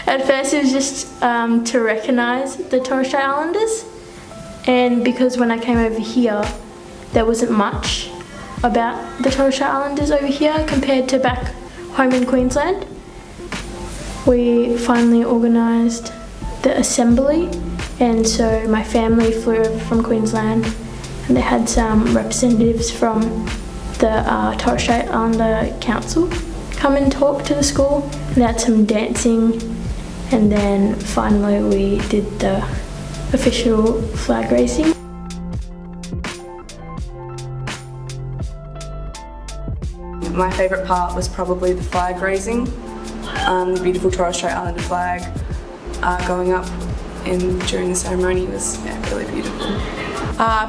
At first it was just to recognise the Torres Strait Islanders, and because when I came over here there wasn't much about the Torres Strait Islanders over here compared to back home in Queensland. We finally organised the assembly, and so my family flew over from Queensland and they had some representatives from the Torres Strait Islander Council come and talk to the school, and they had some dancing, and then finally we did the official flag raising. My favourite part was probably the flag raising. The beautiful Torres Strait Islander flag going up during the ceremony was really beautiful.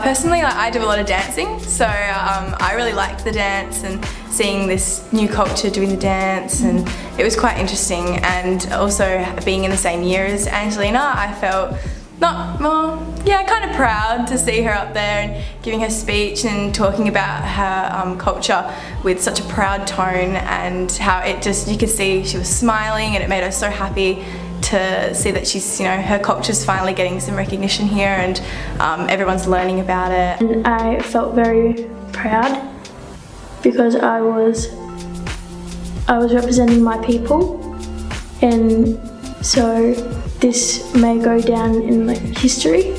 Personally, I do a lot of dancing, so I really liked the dance and seeing this new culture doing the dance, and it was quite interesting. And also being in the same year as Angelina, I felt kind of proud to see her up there and giving her speech and talking about her culture with such a proud tone, and how it just, you could see she was smiling and it made her so happy to see that she's, her culture's finally getting some recognition here, and everyone's learning about it. And I felt very proud because I was representing my people, and so this may go down in the history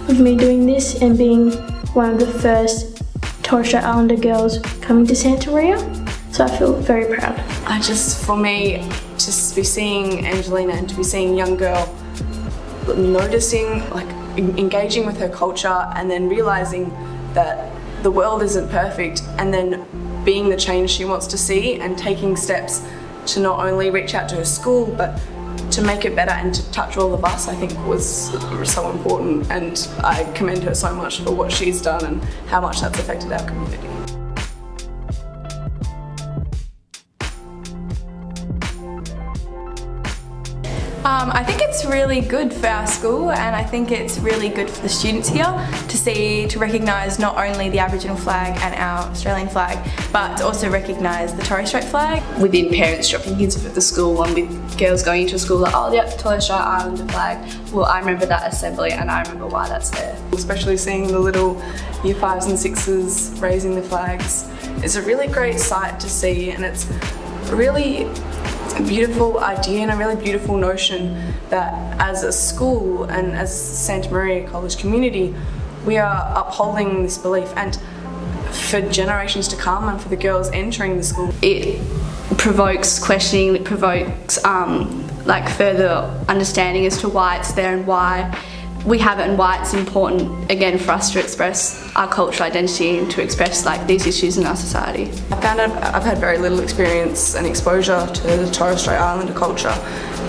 of me doing this and being one of the first Torres Strait Islander girls coming to Santa Maria. So I feel very proud. For me, just to be seeing Angelina and to be seeing a young girl noticing, engaging with her culture, and then realising that the world isn't perfect, and then being the change she wants to see and taking steps to not only reach out to her school but to make it better and to touch all of us, I think was so important, and I commend her so much for what she's done and how much that's affected our community. I think it's really good for our school, and I think it's really good for the students here to recognise not only the Aboriginal flag and our Australian flag, but to also recognise the Torres Strait flag. Within parents dropping kids off at the school, and with girls going into school like, oh yeah, Torres Strait Islander flag. Well, I remember that assembly and I remember why that's there. Especially seeing the little Year 5s and 6s raising the flags. It's a really great sight to see, and it's really a beautiful idea and a really beautiful notion that as a school and as Santa Maria College community, we are upholding this belief, and for generations to come and for the girls entering the school. It provokes questioning, it provokes further understanding as to why it's there and why we have it, and why it's important again for us to express our cultural identity and to express these issues in our society. I found I've had very little experience and exposure to the Torres Strait Islander culture,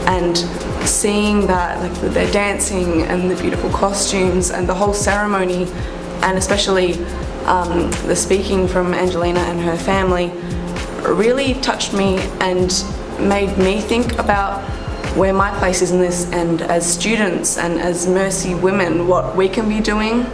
and seeing that their dancing and the beautiful costumes and the whole ceremony, and especially the speaking from Angelina and her family, really touched me and made me think about where my place is in this, and as students and as Mercy women, what we can be doing